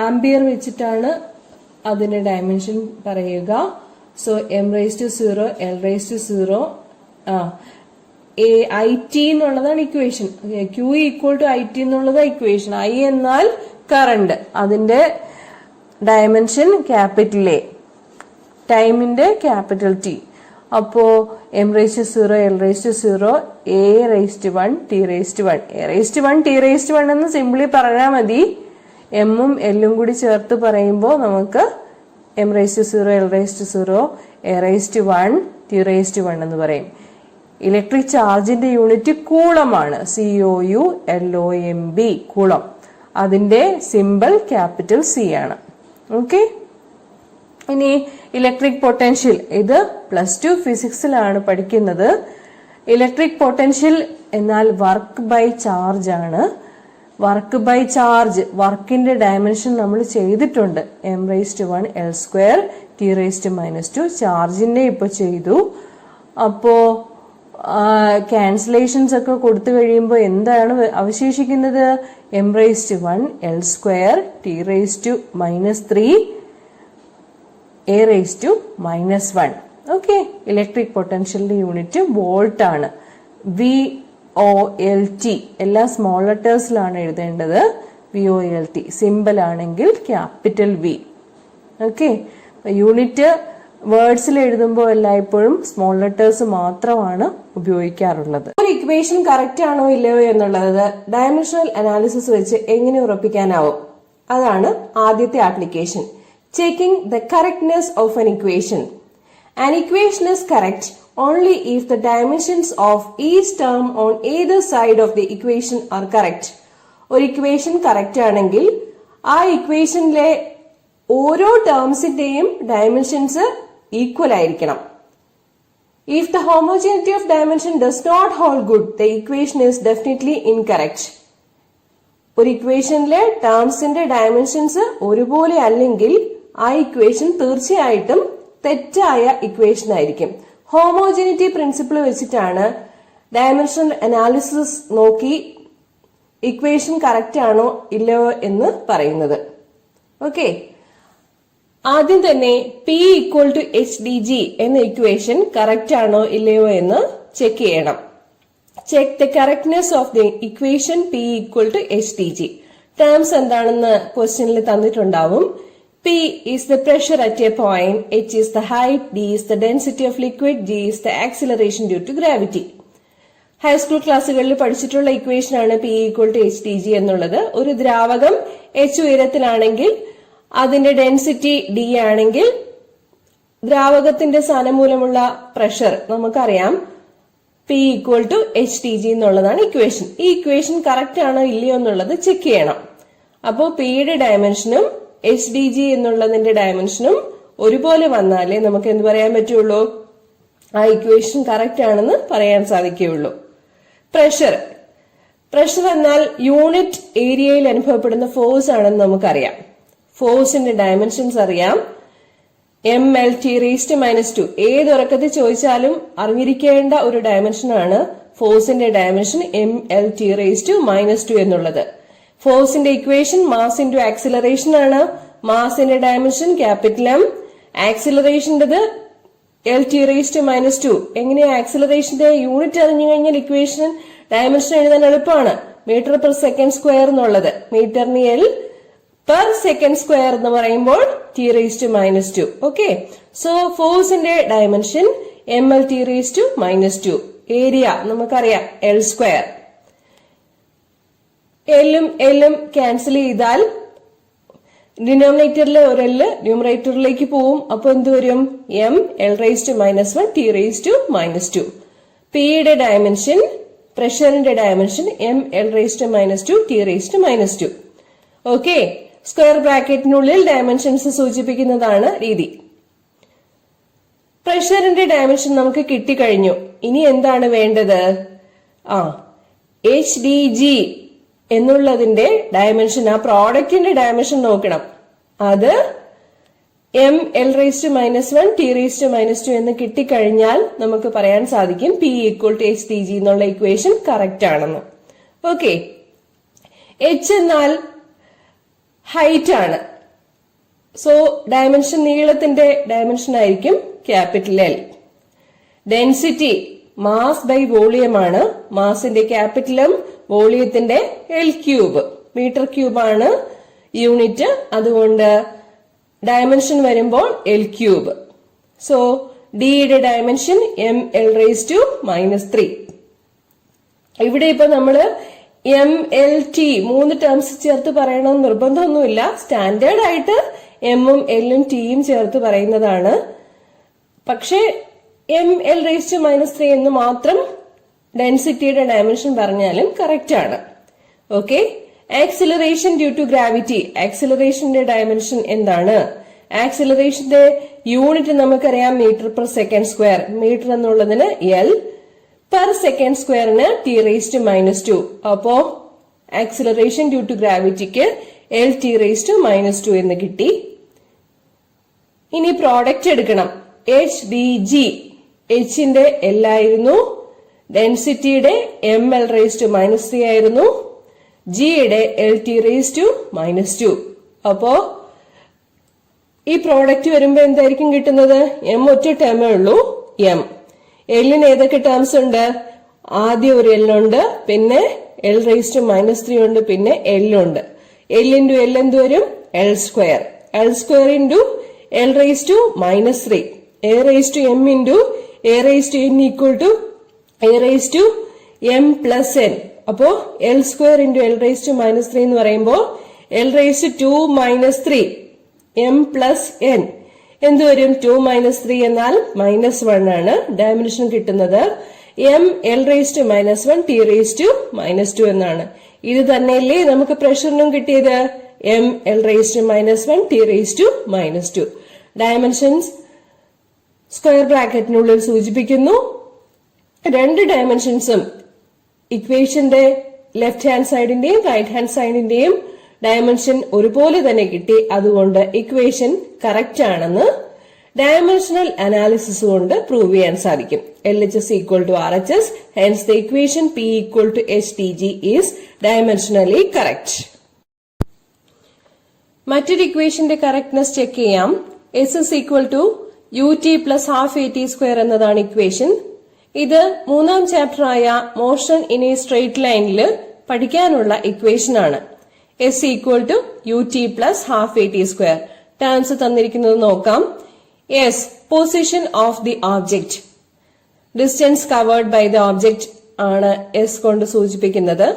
S1: ആംബിയർ വെച്ചിട്ടാണ് അതിന്റെ ഡയമെൻഷൻ പറയുക. സോ m⁻�0 l⁻�0 IT എന്നുള്ളതാണ് ഇക്വേഷൻ. Q = IT എന്നുള്ളത് ഇക്വേഷൻ. I എന്നാൽ കറണ്ട്, അതിന്റെ ഡയമെൻഷൻ ക്യാപിറ്റൽ എ, ടൈമിന്റെ ക്യാപിറ്റൽ ടി. അപ്പോ m⁻0 l⁻0 a⁻1 t⁻1 a⁻1 t⁻1 എന്ന് സിംപ്ലി പറഞ്ഞാൽ മതി. എമ്മും എല്ലും കൂടി ചേർത്ത് പറയുമ്പോൾ നമുക്ക് m⁻0 l⁻0 a⁻1 t⁻1 എന്ന് പറയും. ഇലക്ട്രിക് ചാർജിന്റെ യൂണിറ്റ് കൂളമാണ്, COULOMB, കൂളം. അതിന്റെ സിമ്പിൾ ക്യാപിറ്റൽ സി ആണ്. ഓക്കെ, ഇനി ഇലക്ട്രിക് പൊട്ടൻഷ്യൽ, ഇത് +2 ഫിസിക്സിലാണ് പഠിക്കുന്നത്. ഇലക്ട്രിക് പൊട്ടൻഷ്യൽ എന്നാൽ വർക്ക് ബൈ ചാർജ് ആണ്. വർക്ക് ബൈ ചാർജ്, വർക്കിന്റെ ഡയമെൻഷൻ നമ്മൾ ചെയ്തിട്ടുണ്ട്. m⁻1 l² t⁻2 ചാർജിന്റെ ഇപ്പൊ ചെയ്തു. അപ്പോ ക്യാൻസലേഷൻസ് ഒക്കെ കൊടുത്തു കഴിയുമ്പോൾ എന്താണ് അവശേഷിക്കുന്നത്? m⁻1 l² t⁻3 a⁻1. Okay, electric പൊട്ടൻഷ്യലിന്റെ യൂണിറ്റ് വോൾട്ട് ആണ്. VOLT എല്ലാ സ്മോൾ ലെറ്റേഴ്സിലാണ് എഴുതേണ്ടത്. VOLT സിമ്പിൾ ആണെങ്കിൽ ക്യാപിറ്റൽ V. ഓക്കെ, യൂണിറ്റ് വേർഡ്സിൽ എഴുതുമ്പോൾ എല്ലായ്പ്പോഴും സ്മോൾ ലെറ്റേഴ്സ് മാത്രമാണ് ഉപയോഗിക്കാറുള്ളത്. ഒരു ഇക്വേഷൻ കറക്റ്റ് ആണോ ഇല്ലയോ എന്നുള്ളത് ഡയമെൻഷണൽ അനാലിസിസ് വെച്ച് എങ്ങനെ ഉറപ്പിക്കാനാവും? അതാണ് ആദ്യത്തെ application, checking the correctness of an equation. An equation is correct only if the dimensions of each term on either side of the equation are correct. ഒരു ഇക്വേഷൻ കറക്റ്റ് ആണെങ്കിൽ ആ ഇക്വേഷനിലെ ഓരോ ടേംസിന്റെയും ഡയമെൻഷൻസ് ഈക്വൽ ആയിരിക്കണം. If the homogeneity of dimension does not hold good, the equation is definitely incorrect. ഒരു ഇക്വേഷനിലെ ടേംസിന്റെ ഡയമെൻഷൻസ് ഒരുപോലെ അല്ലെങ്കിൽ ആ ഇക്വേഷൻ തീർച്ചയായിട്ടും തെറ്റായ ഇക്വേഷൻ ആയിരിക്കും. ഹോമോജനിറ്റി പ്രിൻസിപ്പിൾ വെച്ചിട്ടാണ് ഡയമെൻഷണൽ അനാലിസിസ് നോക്കി ഇക്വേഷൻ കറക്റ്റ് ആണോ ഇല്ലയോ എന്ന് പറയുന്നത്. ഓക്കെ, ആദ്യം തന്നെ P = HDG എന്ന ഇക്വേഷൻ കറക്റ്റ് ആണോ ഇല്ലയോ എന്ന് ചെക്ക് ചെയ്യണം. Check the correctness of the equation P = HDG. Terms എന്താണെന്ന് ക്വസ്റ്റ്യനിൽ തന്നിട്ടുണ്ടാവും. P is the pressure at a point, H is the height, D is the density of liquid, G is the acceleration due to gravity. High school ക്ലാസ്സുകളിൽ പഠിച്ചിട്ടുള്ള ഇക്വേഷൻ ആണ് P = HDG എന്നുള്ളത്. ഒരു ദ്രാവകം H ഉയരത്തിലാണെങ്കിൽ അതിന്റെ ഡെൻസിറ്റി D ആണെങ്കിൽ ദ്രാവകത്തിന്റെ സ്ഥാനം മൂലമുള്ള പ്രഷർ നമുക്കറിയാം. P = HDG എന്നുള്ളതാണ് ഇക്വേഷൻ. ഈ ഇക്വേഷൻ കറക്റ്റ് ആണോ ഇല്ലയോ എന്നുള്ളത് ചെക്ക് ചെയ്യണം. അപ്പോ Pയുടെ ഡയമെൻഷനും HDG എന്നുള്ളതിന്റെ ഡയമെൻഷനും ഒരുപോലെ വന്നാലേ നമുക്ക് എന്ത് പറയാൻ പറ്റുള്ളൂ? ആ ഇക്വേഷൻ കറക്റ്റ് ആണെന്ന് പറയാൻ സാധിക്കുകയുള്ളൂ. പ്രഷർ എന്നാൽ യൂണിറ്റ് ഏരിയയിൽ അനുഭവപ്പെടുന്ന ഫോഴ്സ് ആണെന്ന് നമുക്കറിയാം. ഫോഴ്സിന്റെ ഡയമെൻഷൻസ് അറിയാം. mL⁻². ഏതൊറക്കത്തിൽ ചോദിച്ചാലും അറിഞ്ഞിരിക്കേണ്ട ഒരു ഡയമെൻഷൻ ആണ് ഫോഴ്സിന്റെ ഡയമെൻഷൻ mL⁻² എന്നുള്ളത്. ഫോഴ്സിന്റെ ഇക്വേഷൻ മാസ് ഇൻറ്റു ആക്സിലറേഷൻ ആണ്. മാസിന്റെ ഡയമെൻഷൻ M, ആക്സിലറേഷൻ്റെത് L⁻². എങ്ങനെയാ ആക്സിലറേഷന്റെ യൂണിറ്റ് അറിഞ്ഞു കഴിഞ്ഞാൽ ഇക്വേഷൻ ഡയമെൻഷൻ എഴുതാൻ എളുപ്പമാണ്. m/s² എന്നുള്ളത് മീറ്ററിന് L/s² എന്ന് പറയുമ്പോൾ T⁻². ഓക്കെ, സോ ഫോഴ്സിന്റെ ഡയമെൻഷൻ mL⁻². ഏരിയ നമുക്കറിയാം L². എല്ലും ക്യാൻസൽ ചെയ്താൽ ഡിനോമിനേറ്ററിലെ ഒരു L ന്യൂമറേറ്ററിലേക്ക് പോവും. അപ്പൊ എന്ത് വരും? mL⁻1 T⁻². പിയുടെ ഡയമെൻഷൻ, പ്രഷറിന്റെ dimension mL⁻2 T⁻². Okay, square ബ്രാക്കറ്റിനുള്ളിൽ ഡയമെൻഷൻസ് സൂചിപ്പിക്കുന്നതാണ് രീതി. പ്രഷറിന്റെ ഡയമെൻഷൻ നമുക്ക് കിട്ടിക്കഴിഞ്ഞു. ഇനി എന്താണ് വേണ്ടത്? HDG എന്നുള്ളതിന്റെ ഡയമെൻഷൻ, ആ പ്രോഡക്റ്റിന്റെ ഡയമെൻഷൻ നോക്കണം. അത് mL⁻1 T⁻² എന്ന് കിട്ടിക്കഴിഞ്ഞാൽ നമുക്ക് പറയാൻ സാധിക്കും P = HDG എന്നുള്ള ഇക്വേഷൻ കറക്റ്റ് ആണെന്ന്. ഓക്കെ, H എന്നാൽ ഹൈറ്റ് ആണ്. സോ ഡയമെൻഷൻ, നീളത്തിന്റെ ഡയമെൻഷൻ ആയിരിക്കും capital L. Density mass by volume ആണ്. മാസിന്റെ ക്യാപിറ്റലും വോളിയത്തിന്റെ L³ മീറ്റർ ക്യൂബ് ആണ് യൂണിറ്റ്. അതുകൊണ്ട് ഡയമെൻഷൻ വരുമ്പോൾ എൽ ക്യൂബ്. സോ ഡിയുടെ ഡയമെൻഷൻ ml⁻³ ഇവിടെ ഇപ്പൊ നമ്മള് MLT 3 ടേംസ് ചേർത്ത് പറയണമെന്ന് നിർബന്ധമൊന്നുമില്ല. സ്റ്റാൻഡേർഡ് ആയിട്ട് എമ്മും എല്ലും ടിയും ചേർത്ത് പറയുന്നതാണ്. പക്ഷെ ml⁻³ എന്ന് മാത്രം ഡെൻസിറ്റിയുടെ ഡയമെൻഷൻ പറഞ്ഞാലും കറക്റ്റ് ആണ്. Okay. Acceleration due to gravity, ആക്സിലറേഷന്റെ ഡയമെൻഷൻ എന്താണ്? ആക്സിലറേഷന്റെ യൂണിറ്റ് നമുക്കറിയാം മീറ്റർ/സെക്കൻഡ് സ്ക്വയർ. മീറ്റർ എന്നുള്ളതിന് L, പെർ സെക്കൻഡ് സ്ക്വയറിന് T⁻². അപ്പോ ആക്സിലറേഷൻ ഡ്യൂ ടു ഗ്രാവിറ്റിക്ക് LT⁻² എന്ന് കിട്ടി. ഇനി പ്രോഡക്റ്റ് എടുക്കണം. HdG, Hന്റെ L ആയിരുന്നു, ഡെൻസിറ്റിയുടെ ml⁻³ ആയിരുന്നു, ജിയുടെ LT⁻². അപ്പോ ഈ പ്രോഡക്റ്റ് വരുമ്പോ എന്തായിരിക്കും കിട്ടുന്നത്? എം ഒറ്റ ടേമേ ഉള്ളൂ, എം. എല്ലിന് ഏതൊക്കെ ടേംസ് ഉണ്ട്? ആദ്യം ഒരു L ഉണ്ട്, പിന്നെ L⁻³ ഉണ്ട്, പിന്നെ L ഉണ്ട്. L × L എന്ത് വരും? L². L² × L⁻³ AM × AN = AM+N. അപ്പോ L² × L⁻³ എന്ന് പറയുമ്പോ L⁻² M+N എന്ത് വരും? 2 - 3 എന്നാൽ -1 ആണ്. ഡയമെൻഷൻ കിട്ടുന്നത് ml⁻1 T⁻² എന്നാണ്. ഇത് തന്നെയല്ലേ നമുക്ക് പ്രഷറിനും കിട്ടിയത്? ml⁻1 T⁻². ഡയമെൻഷൻസ് സ്ക്വയർ ബ്രാക്കറ്റിനുള്ളിൽ സൂചിപ്പിക്കുന്നു. രണ്ട് ഡയമെൻഷൻസും ഇക്വേഷന്റെ ലെഫ്റ്റ് ഹാൻഡ് സൈഡിന്റെയും റൈറ്റ് ഹാൻഡ് സൈഡിന്റെയും ഡയമെൻഷൻ ഒരുപോലെ തന്നെ കിട്ടി. അതുകൊണ്ട് ഇക്വേഷൻ കറക്റ്റ് ആണെന്ന് ഡയമെൻഷണൽ അനാലിസിസ് കൊണ്ട് പ്രൂവ് ചെയ്യാൻ സാധിക്കും. LHS = RHS, hence the equation P = HdG is dimensionally correct. മറ്റൊരു ഇക്വേഷന്റെ കറക്റ്റ്നെസ് ചെക്ക് ചെയ്യാം. S = ut + ½ എന്നതാണ് ഇക്വേഷൻ. ഇത് 3ാം ചാപ്റ്റർ ആയ മോഷൻ ഇൻ എ സ്ട്രെയിറ്റ് ലൈനിൽ പഠിക്കാനുള്ള ഇക്വേഷൻ ആണ്. S = ut + ½ ടേംസ് തന്നിരിക്കുന്നത് നോക്കാം. S, position of the object. Distance covered by the object ആണ് S കൊണ്ട് സൂചിപ്പിക്കുന്നത്.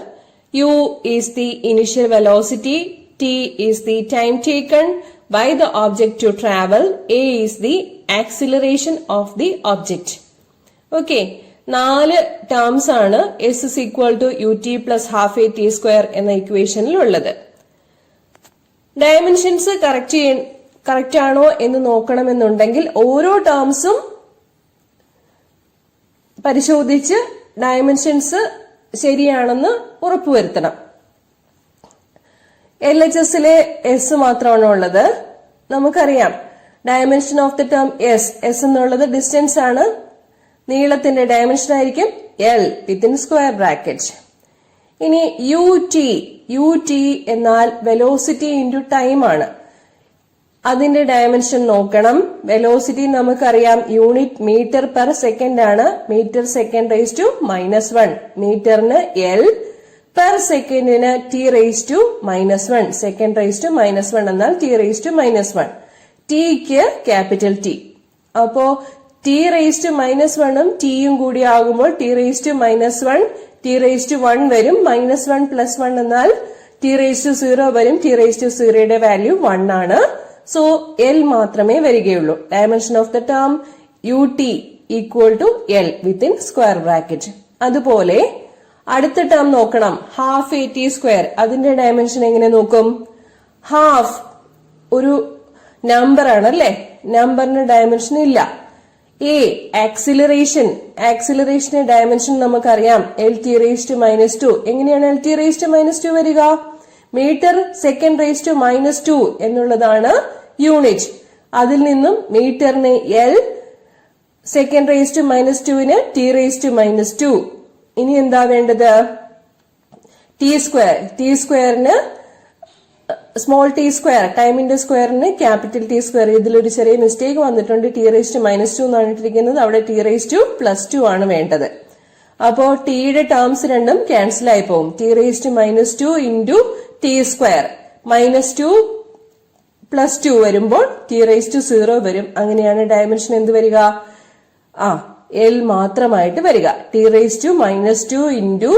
S1: U is the initial velocity, T is the time taken by the object to travel, A is the acceleration of the object. Okay, 4 terms ആണ് S = ut + ½ എന്ന ഇക്വേഷനിൽ ഉള്ളത്. ഡയമെൻഷൻസ് കറക്റ്റ് ആണോ എന്ന് നോക്കണമെന്നുണ്ടെങ്കിൽ ഓരോ ടേംസും പരിശോധിച്ച് ഡയമെൻഷൻസ് ശരിയാണെന്ന് ഉറപ്പുവരുത്തണം. LHSലെ S മാത്രമാണ് ഉള്ളത്. നമുക്കറിയാം dimension of the term S എന്നുള്ളത് ഡിസ്റ്റൻസ് ആണ്. നീളത്തിന്റെ ഡയമെൻഷൻ ആയിരിക്കും L വിത്തിൻ സ്ക്വയർ ബ്രാക്കറ്റ്. ഇനി ut എന്നാൽ വെലോസിറ്റി ഇൻറ്റു ടൈം ആണ്. അതിന്റെ ഡയമെൻഷൻ നോക്കണം. വെലോസിറ്റി നമുക്കറിയാം യൂണിറ്റ് മീറ്റർ/സെക്കൻഡ് ആണ്. m/s⁻⁻1. മീറ്ററിന് L, പെർ സെക്കൻഡിന് T⁻⁻1. second⁻⁻1 എന്നാൽ T⁻⁻1. Tick capital T. അപ്പോ T⁻⁻1ഉം ടിയും കൂടി ആകുമ്പോൾ T⁻⁻1 T⁻1 വരും. -1 + 1 എന്നാൽ T⁻0 വരും. T⁻0യുടെ വാല്യൂ 1 ആണ്. സോ L മാത്രമേ വരികയുള്ളൂ. Dimension of the term ut = L within square bracket. അതുപോലെ അടുത്ത ടേം നോക്കണം, ½ അതിന്റെ ഡയമെൻഷൻ എങ്ങനെ നോക്കും? ഹാഫ് ഒരു നമ്പർ ആണല്ലേ, നമ്പറിന് ഡയമെൻഷൻ ഇല്ല. ആക്സിലറേഷന്റെ ഡയമെൻഷൻ നമുക്കറിയാം LT⁻². എങ്ങനെയാണ് LT⁻² വരിക? m/s⁻² എന്നുള്ളതാണ് യൂണിറ്റ്. അതിൽ നിന്നും മീറ്ററിന് L, second⁻²ന് T⁻². ഇനി എന്താ വേണ്ടത്? T²ന് സ്മോൾ t², ടൈമിന്റെ സ്ക്വയറിന് ക്യാപിറ്റൽ T². ഇതിലൊരു ചെറിയ മിസ്റ്റേക്ക് വന്നിട്ടുണ്ട്. T⁻² എന്നാണ് ഇട്ടിരിക്കുന്നത്, അവിടെ T⁻2 ആണ് വേണ്ടത്. അപ്പോ ടിയുടെ ടേംസ് രണ്ടും ക്യാൻസൽ ആയി പോകും. T⁻² × T². -2 +2 വരുമ്പോൾ t⁻0 വരും. അങ്ങനെയാണ് ഡയമെൻഷൻ എന്ത് വരിക? L മാത്രമായിട്ട് വരിക. t⁻2 into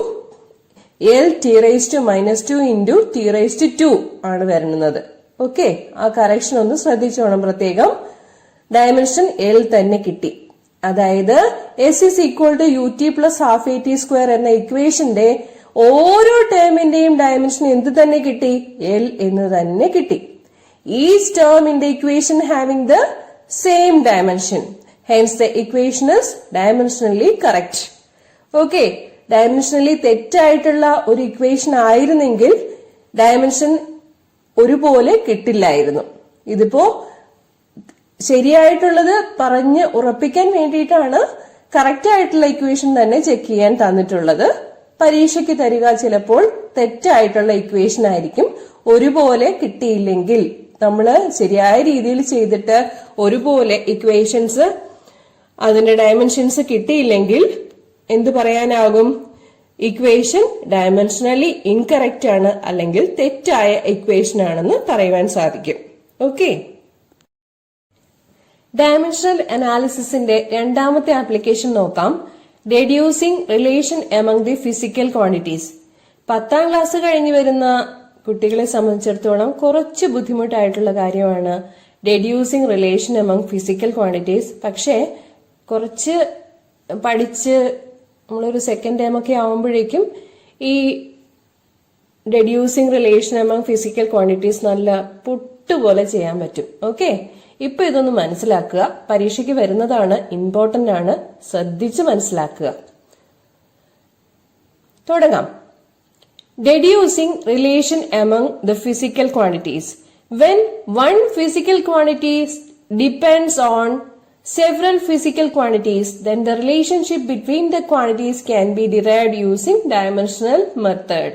S1: L t⁻2 into t⁻2 ആണ് വരുന്നത്. ഓക്കെ, ആ കറക്ഷൻ ഒന്ന് ശ്രദ്ധിച്ചോണം പ്രത്യേകം. ഡയമെൻഷൻ L തന്നെ കിട്ടി. അതായത് S is equal to ut plus half at square എന്ന ഇക്വേഷന്റെ ഓരോ ടേമിന്റെയും ഡയമെൻഷൻ എന്ത് തന്നെ കിട്ടി? L എന്ന് തന്നെ കിട്ടി. Each term in the equation having the same dimension. Hence the equation is dimensionally correct. Okay, dimensionally തെറ്റായിട്ടുള്ള ഒരു ഇക്വേഷൻ ആയിരുന്നെങ്കിൽ ഡയമെൻഷൻ ഒരുപോലെ കിട്ടില്ലായിരുന്നു. ഇതിപ്പോ ശരിയായിട്ടുള്ളത് പറഞ്ഞ് ഉറപ്പിക്കാൻ വേണ്ടിയിട്ടാണ് കറക്റ്റ് ആയിട്ടുള്ള ഇക്വേഷൻ തന്നെ ചെക്ക് ചെയ്യാൻ തന്നിട്ടുള്ളത്. പരീക്ഷയ്ക്ക് തരിക ചിലപ്പോൾ തെറ്റായിട്ടുള്ള ഇക്വേഷൻ ആയിരിക്കും. ഒരുപോലെ കിട്ടിയില്ലെങ്കിൽ, നമ്മള് ശരിയായ രീതിയിൽ ചെയ്തിട്ട് ഒരുപോലെ ഇക്വേഷൻസ് അതിന്റെ ഡയമെൻഷൻസ് കിട്ടിയില്ലെങ്കിൽ എന്ത് പറയാനാകും? ഇക്വേഷൻ ഡയമെൻഷനലി ഇൻകറക്റ്റ് ആണ്, അല്ലെങ്കിൽ തെറ്റായ ഇക്വേഷൻ ആണെന്ന് പറയുവാൻ സാധിക്കും. ഓക്കെ, ഡയമെൻഷണൽ അനാലിസിസിന്റെ രണ്ടാമത്തെ ആപ്ലിക്കേഷൻ നോക്കാം. Deducing relation among the physical quantities. 10ാം ക്ലാസ് കഴിഞ്ഞു വരുന്ന കുട്ടികളെ സംബന്ധിച്ചിടത്തോളം കുറച്ച് ബുദ്ധിമുട്ടായിട്ടുള്ള കാര്യമാണ് deducing relation among physical quantities. പക്ഷേ കുറച്ച് പഠിച്ച് നമ്മളൊരു സെക്കൻഡ് ടൈം ഒക്കെ ആവുമ്പോഴേക്കും ഈ deducing relation among physical quantities നല്ല പുട്ടുപോലെ ചെയ്യാൻ പറ്റും. ഓക്കെ, ഇപ്പൊ ഇതൊന്ന് മനസ്സിലാക്കുക. പരീക്ഷയ്ക്ക് വരുന്നതാണ്, ഇമ്പോർട്ടന്റ് ആണ്, ശ്രദ്ധിച്ച് മനസ്സിലാക്കുക. തുടങ്ങാം. Deducing relation among the physical quantities. When one physical quantity depends on several physical quantities, then the relationship between the quantities can be derived using dimensional method.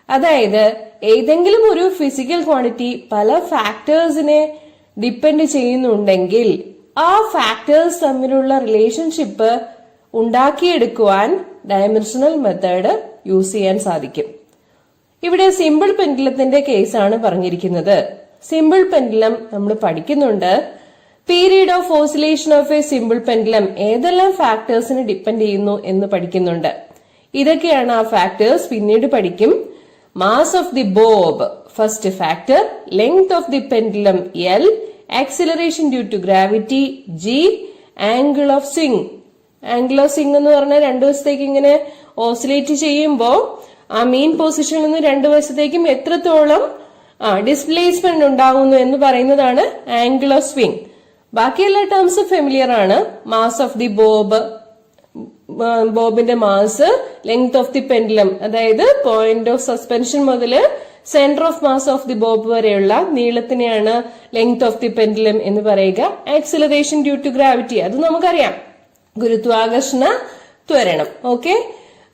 S1: അതായത് ഏതെങ്കിലും ഒരു ഫിസിക്കൽ ക്വാണ്ടിറ്റി പല ഫാക്ടേഴ്സിനെ ഡിപ്പെൻഡ് ചെയ്യുന്നുണ്ടെങ്കിൽ ആ ഫാക്ടേഴ്സ് തമ്മിലുള്ള റിലേഷൻഷിപ്പ് ഉണ്ടാക്കിയെടുക്കുവാൻ ഡയമെൻഷണൽ മെത്തേഡ് യൂസ് ചെയ്യാൻ സാധിക്കും. ഇവിടെ സിമ്പിൾ പെൻഡുലത്തിന്റെ കേസാണ് പറഞ്ഞിരിക്കുന്നത്. സിമ്പിൾ പെൻഡുലം നമ്മൾ പഠിക്കുന്നുണ്ട്. Period of oscillation of a simple pendulum ഏതെല്ലാം ഫാക്ടേഴ്സിനെ ഡിപ്പെൻഡ് ചെയ്യുന്നു എന്ന് പഠിക്കുന്നുണ്ട്. ഇതൊക്കെയാണ് ആ ഫാക്ടേഴ്സ്. പിന്നീട് പഠിക്കും. Mass of the bob first factor, length of the pendulum L, acceleration due to gravity G, angle of swing. Angle of swing എന്ന് പറഞ്ഞാൽ 2 വശത്തേക്ക് ഇങ്ങനെ ഓസിലേറ്റ് ചെയ്യുമ്പോൾ ആ മീൻ പൊസിഷനിൽ നിന്ന് 2 വശത്തേക്കും എത്രത്തോളം ഡിസ്പ്ലേസ്മെന്റ് ഉണ്ടാകുന്നു എന്ന് പറയുന്നതാണ് ആംഗിൾ ഓഫ് സ്വിംഗ്. ബാക്കി എല്ലാ ടേംസും ഫെമിലിയർ ആണ്. മാസ് ഓഫ് ദി ബോബ്, ബോബിന്റെ mass, length of the pendulum, അതായത് പോയിന്റ് ഓഫ് സസ്പെൻഷൻ മുതൽ centre of mass of the bob വരെയുള്ള നീളത്തിനെയാണ് ലെങ്ത് ഓഫ് ദി പെൻഡുലം എന്ന് പറയുക. ആക്സിലറേഷൻ ഡ്യൂ ടു ഗ്രാവിറ്റി, അത് നമുക്കറിയാം, ഗുരുത്വാകർഷണ ത്വരണം. ഓക്കെ,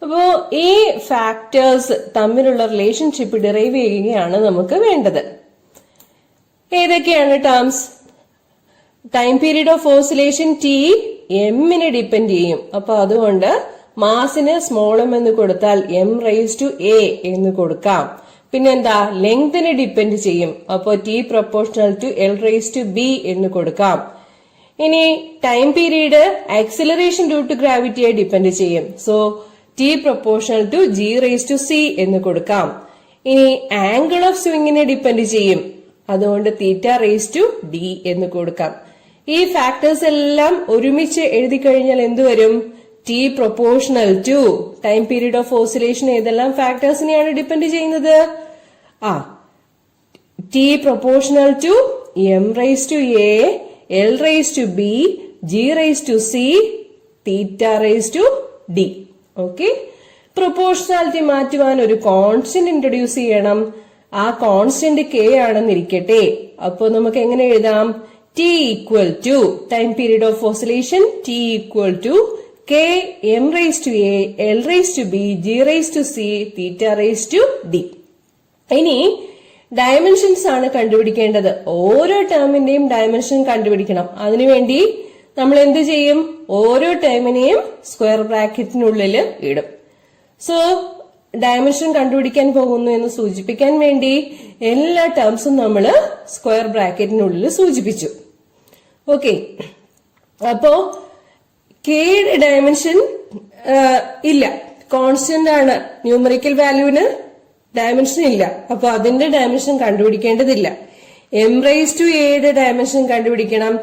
S1: അപ്പോ ഈ ഫാക്ടേഴ്സ് തമ്മിലുള്ള റിലേഷൻഷിപ്പ് ഡിറൈവ് ചെയ്യുകയാണ് നമുക്ക് വേണ്ടത്. ഏതൊക്കെയാണ് terms? Time period of oscillation T എമ്മിനെ ഡിപ്പെൻഡ് ചെയ്യും. അപ്പൊ അതുകൊണ്ട് മാസിന് സ്മോൾ എം എന്ന് കൊടുത്താൽ m⁻a എന്ന് കൊടുക്കാം. പിന്നെന്താ? ലെങ്തിനെ ഡിപ്പെൻഡ് ചെയ്യും. അപ്പോ T പ്രൊപ്പോർഷണൽ ടു L⁻b എന്ന് കൊടുക്കാം. ഇനി time period acceleration due to ഗ്രാവിറ്റിയെ ഡിപ്പെൻഡ് ചെയ്യും. So T proportional to G⁻c എന്ന് കൊടുക്കാം. ഇനി ആംഗിൾ ഓഫ് സ്വിംഗിനെ ഡിപ്പെൻഡ് ചെയ്യും. അതുകൊണ്ട് θ⁻d എന്ന് കൊടുക്കാം. ഈ ഫാക്ടേഴ്സ് എല്ലാം ഒരുമിച്ച് എഴുതി കഴിഞ്ഞാൽ എന്ത് വരും? T proportional to time period of oscillation ഏതെല്ലാം ഫാക്ടേഴ്സിനെയാണ് ഡിപ്പെൻഡ് ചെയ്യുന്നത്? T proportional to m⁻a, L⁻b, G⁻c, θ⁻d. Okay, proportionality മാറ്റുവാൻ ഒരു കോൺസ്റ്റന്റ് ഇൻട്രൊഡ്യൂസ് ചെയ്യണം. ആ കോൺസ്റ്റന്റ് k ആണെന്നിരിക്കട്ടെ. അപ്പൊ നമുക്ക് എങ്ങനെ എഴുതാം? T equal to time period of oscillation T equal to k m⁻a, L⁻b, G⁻c, θ⁻d. ഇനി ഡയമെൻഷൻസ് ആണ് കണ്ടുപിടിക്കേണ്ടത്. ഓരോ ടേമിന്റെയും ഡയമെൻഷൻ കണ്ടുപിടിക്കണം. അതിനുവേണ്ടി നമ്മൾ എന്ത് ചെയ്യും? ഓരോ ടേമിനെയും സ്ക്വയർ ബ്രാക്കറ്റിനുള്ളിൽ ഇടും. സോ ഡയമെൻഷൻ കണ്ടുപിടിക്കാൻ പോകുന്നു എന്ന് സൂചിപ്പിക്കാൻ വേണ്ടി എല്ലാ ടേംസും നമ്മൾ സ്ക്വയർ ബ്രാക്കറ്റിനുള്ളിൽ സൂചിപ്പിച്ചു. ഓക്കെ, അപ്പോ കെയുടെ ഡയമെൻഷൻ ഇല്ല, കോൺസ്റ്റന്റ് ആണ്. ന്യൂമറിക്കൽ വാല്യൂവിന് ഡയമെൻഷൻ ഇല്ല, അപ്പൊ അതിന്റെ ഡയമെൻഷൻ കണ്ടുപിടിക്കേണ്ടതില്ല. എം റൈസ് ടു എയുടെ ഡയമെൻഷൻ കണ്ടുപിടിക്കണം,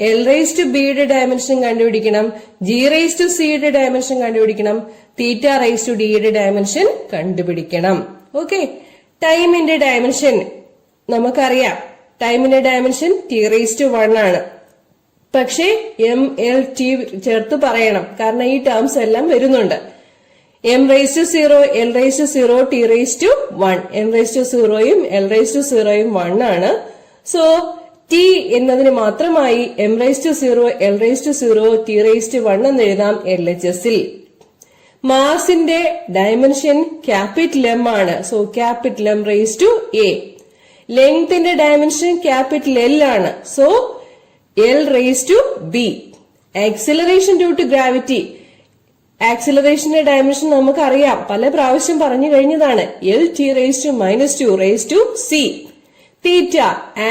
S1: എൽ റൈസ് ടു ബിയുടെ ഡയമെൻഷൻ കണ്ടുപിടിക്കണം, ജി റൈസ് ടു സിയുടെ ഡയമെൻഷൻ കണ്ടുപിടിക്കണം, തീറ്റ റൈസ് ടു ഡിയുടെ ഡയമെൻഷൻ കണ്ടുപിടിക്കണം. ഓക്കെ, ടൈമിന്റെ ഡയമെൻഷൻ നമുക്കറിയാം. ടൈമിന്റെ ഡയമെൻഷൻ ടി റൈസ് ടു 1 ആണ്. പക്ഷേ എം എൽ ടി ചേർത്ത് പറയണം, കാരണം ഈ ടേംസ് എല്ലാം വരുന്നുണ്ട്. M raise to 0, L raise to 0, T raise to 1. M raise to 0യും എൽ റൈസ് ടു 0യും 1 ആണ്. സോ ടി എന്നതിന് മാത്രമായി M raise to 0, L raise to 0, T raise to 1 എന്ന് എഴുതാം LHSൽ. മാസിന്റെ ഡയമെൻഷൻ ക്യാപിറ്റൽ എം ആണ്. So capital M raise to a. ലെങ്ത്തിന്റെ ഡയമെൻഷൻ ക്യാപിറ്റൽ എൽ ആണ്. So L raise to b. Acceleration due to gravity, ആക്സിലറേഷന്റെ ഡയമെൻഷൻ നമുക്കറിയാം, പല പ്രാവശ്യം പറഞ്ഞു കഴിഞ്ഞതാണ്. L T raise to -2 raise to c. Theta,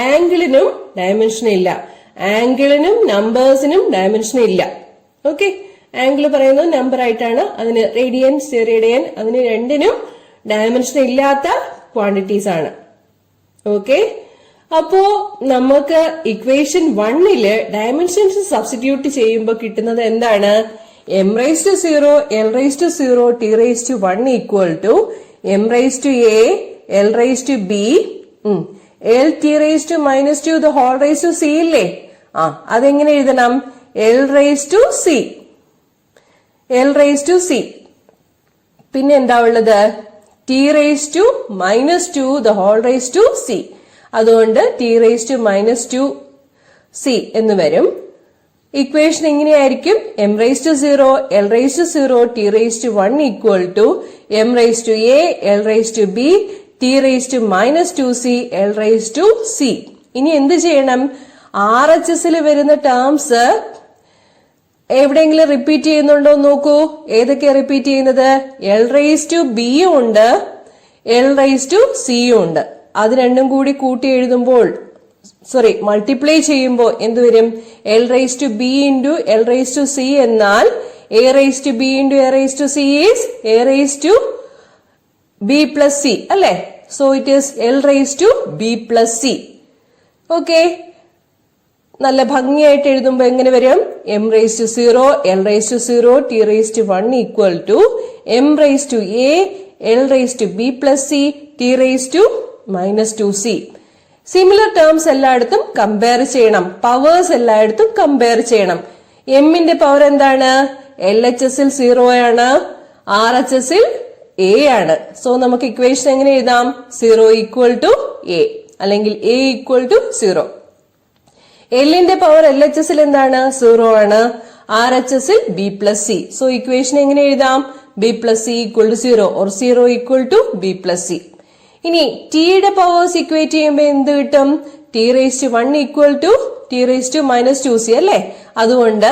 S1: ആംഗിളിനും ഡയമെൻഷൻ ഇല്ല, ആംഗിളിനും നമ്പേഴ്സിനും ഡയമെൻഷൻ ഇല്ല. ഓക്കെ, ആംഗിൾ പറയുന്നത് നമ്പർ ആയിട്ടാണ്, അതിന് റേഡിയൻ, സ്റ്റെറേഡിയൻ, അതിന് രണ്ടിനും ഡയമെൻഷൻ ഇല്ലാത്ത ക്വാണ്ടിറ്റീസ് ആണ്. ഓക്കെ, അപ്പോ നമുക്ക് ഇക്വേഷൻ 1ല് ഡയമെൻഷൻസ് സബ്സ്റ്റിറ്റ്യൂട്ട് ചെയ്യുമ്പോൾ കിട്ടുന്നത് എന്താണ്? M raise to 0, L raise to 0, T raise to 1 equal to M raise to A, L raise to B, L T raise to -2 the whole raise to C ഇല്ലേ? അതെങ്ങനെ എഴുതണം? L raise to C, L raise to C. പിന്നെ എന്താ ഉള്ളത്? T raise to -2 the whole raise to C. അതുകൊണ്ട് ടി റൈസ് ടു -2 സി എന്ന് വരും. ഇക്വേഷൻ എങ്ങനെയായിരിക്കും? M raise to 0, L raise to 0, T raise to 1 equal to M raise to A, L raise to B, T raise to -2 C, L raise to C. ഇനി എന്ത് ചെയ്യണം? RHSൽ വരുന്ന ടേംസ് എവിടെയെങ്കിലും റിപ്പീറ്റ് ചെയ്യുന്നുണ്ടോ നോക്കൂ. ഏതൊക്കെയാ റിപ്പീറ്റ് ചെയ്യുന്നത്? എൽ റൈസ് ടു ബിയും ഉണ്ട്, എൽ റൈസ് ടു സിയും ഉണ്ട്. അത് രണ്ടും കൂടി കൂട്ടി എഴുതുമ്പോൾ, മൾട്ടിപ്ലൈ ചെയ്യുമ്പോൾ എന്ത് വരും? L raise to b into L raise to c എന്നാൽ a raise to b into a raise to c is a raise to b plus c അല്ലെ? So it is L raise to b plus c. Okay, നല്ല ഭംഗിയായിട്ട് എഴുതുമ്പോൾ എങ്ങനെ വരും? M raise to 0, L raise to 0, T raise to 1 equal to M raise to A, L raise to b plus C, T raise to -2 C. Similar terms എല്ലായിടത്തും കമ്പയർ ചെയ്യണം, പവേഴ്സ് എല്ലായിടത്തും കമ്പയർ ചെയ്യണം. എമ്മിന്റെ പവർ എന്താണ്? LHSൽ 0 ആണ്, RHSൽ A ആണ്. സോ നമുക്ക് ഇക്വേഷൻ എങ്ങനെ എഴുതാം? 0 ഈക്വൽ ടു A അല്ലെങ്കിൽ A ഈക്വൽ ടു 0. എല്ലിന്റെ പവർ LHSൽ എന്താണ്? 0 ആണ്, RHSൽ B plus C. So equation എങ്ങനെ എഴുതാം? B plus C equal to 0 or 0 equal to B plus C. ഇനി ടിയുടെ പവേഴ്സ് ഇക്വേറ്റ് ചെയ്യുമ്പോൾ എന്ത് കിട്ടും? T raise to 1 equal to T raise to -2 C അല്ലെ? അതുകൊണ്ട്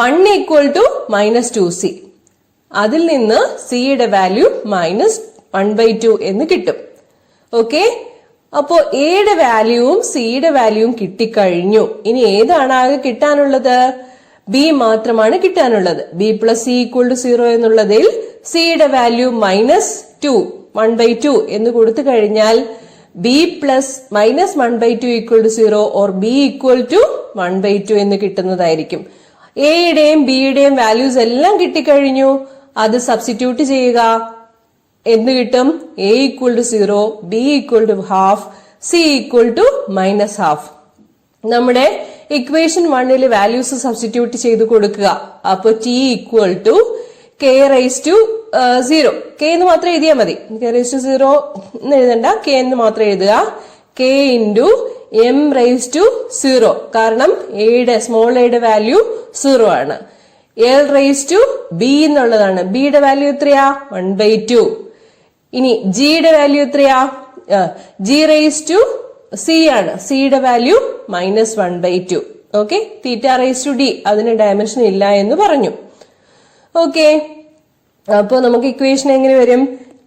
S1: 1 ഈക്വൽ ടു -2 സി. അതിൽ നിന്ന് സിയുടെ വാല്യൂ -1/2 എന്ന് കിട്ടും. ഓക്കെ, അപ്പോ എയുടെ വാല്യൂവും സിയുടെ വാല്യൂവും കിട്ടിക്കഴിഞ്ഞു. ഇനി ഏതാണ് ആകെ കിട്ടാനുള്ളത്? ബി മാത്രമാണ് കിട്ടാനുള്ളത്. B plus C equal to 0 എന്നുള്ളതിൽ സിയുടെ വാല്യൂ -1/2 എന്ന് കൊടുത്തു കഴിഞ്ഞാൽ b plus -1/2 equal to 0 or b equal to 1/2 എന്ന് കിട്ടുന്നതായിരിക്കും. എയുടെയും ബിയുടെയും വാല്യൂസ് എല്ലാം കിട്ടിക്കഴിഞ്ഞു. അത് സബ്സ്റ്റിറ്റ്യൂട്ട് ചെയ്യുക. എന്ത് കിട്ടും? A equal to 0, B equal to ½, C equal to -½ നമ്മുടെ ഇക്വേഷൻ 1ല് വാല്യൂസ് സബ്സ്റ്റിറ്റ്യൂട്ട് ചെയ്ത് കൊടുക്കുക. അപ്പൊ T equal to K raise to 0, K എന്ന് മാത്രം എഴുതിയാൽ മതി. കെ റൈസ് ടു 0 എന്ന് എഴുതണ്ട, കെ എന്ന് മാത്രം എഴുതുക. K into M raise to 0, കാരണം സ്മോൾ എയുടെ വാല്യൂ 0 ആണ്. എൽ റൈസ് ടു ബി എന്നുള്ളതാണ്. ബിയുടെ വാല്യൂ എത്രയാ? 1/2. ഇനി ജിയുടെ വാല്യൂ എത്രയാ? ജി റൈസ് ടു സി ആണ്. സിയുടെ value -1/2. Okay, theta raise to D അതിന് ഡയമെൻഷൻ ഇല്ല എന്ന് പറഞ്ഞു. ഓക്കെ, അപ്പോ നമുക്ക് ഇക്വേഷൻ എങ്ങനെ വരും?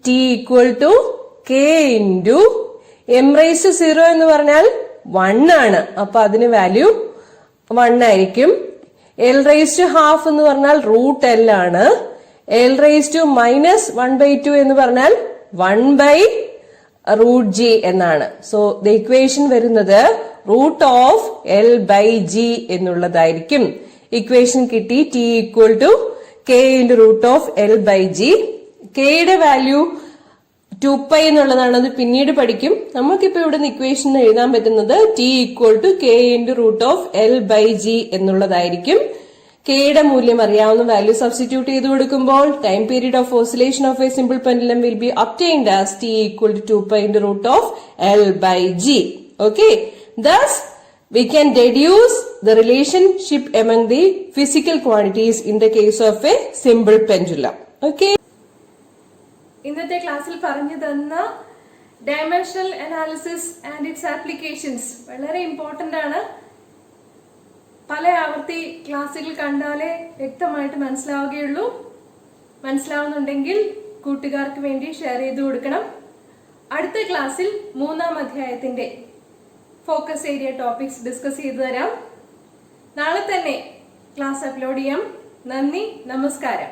S1: T equal to K into M raise to 0 എന്ന് പറഞ്ഞാൽ 1 ആണ്. അപ്പൊ അതിന് വാല്യൂ 1 ആയിരിക്കും. എൽ റേസ് ടു ഹാഫ് എന്ന് പറഞ്ഞാൽ റൂട്ട് എൽ ആണ്. എൽ റേസ് ടു മൈനസ് 1/2 എന്ന് പറഞ്ഞാൽ 1/√g എന്നാണ്. സോ ദ ഇക്വേഷൻ വരുന്നത് root of L by g എന്നുള്ളതായിരിക്കും. ഇക്വേഷൻ കിട്ടി T equal to K into root of L by g. കെയുടെ വാല്യൂ 2π എന്നുള്ളതാണ്. അത് പിന്നീട് പഠിക്കും. നമുക്കിപ്പോ ഇവിടെ ഇക്വേഷൻ എഴുതാൻ പറ്റുന്നത് T equal to K into root of L by g എന്നുള്ളതായിരിക്കും. കെയുടെ മൂല്യം അറിയാവുന്ന വാല്യൂ സബ്സ്റ്റിറ്റ്യൂട്ട് ചെയ്ത് കൊടുക്കുമ്പോൾ time period of oscillation of a simple pendulum will be obtained as T equal to 2π into root of L by g. Okay, thus we can deduce the relationship among the physical quantities in the case of a simple pendulum. Okay. ഇന്നത്തെ ക്ലാസ്സിൽ പറഞ്ഞു തന്ന dimensional analysis and its applications വളരെ ഇമ്പോർട്ടന്റ് ആണ്. പല ആവർത്തി ക്ലാസ്സുകൾ കണ്ടാലേ വ്യക്തമായിട്ട് മനസ്സിലാവുകയുള്ളൂ. മനസ്സിലാവുന്നുണ്ടെങ്കിൽ കൂട്ടുകാർക്ക് വേണ്ടി ഷെയർ ചെയ്ത് കൊടുക്കണം. അടുത്ത ക്ലാസ്സിൽ 3-ാം അധ്യായത്തിന്റെ ഫോക്കസ് ഏരിയ ടോപ്പിക്സ് ഡിസ്കസ് ചെയ്തു തരാം. നാളെ തന്നെ ക്ലാസ് അപ്ലോഡ് ചെയ്യാം. നന്ദി, നമസ്കാരം.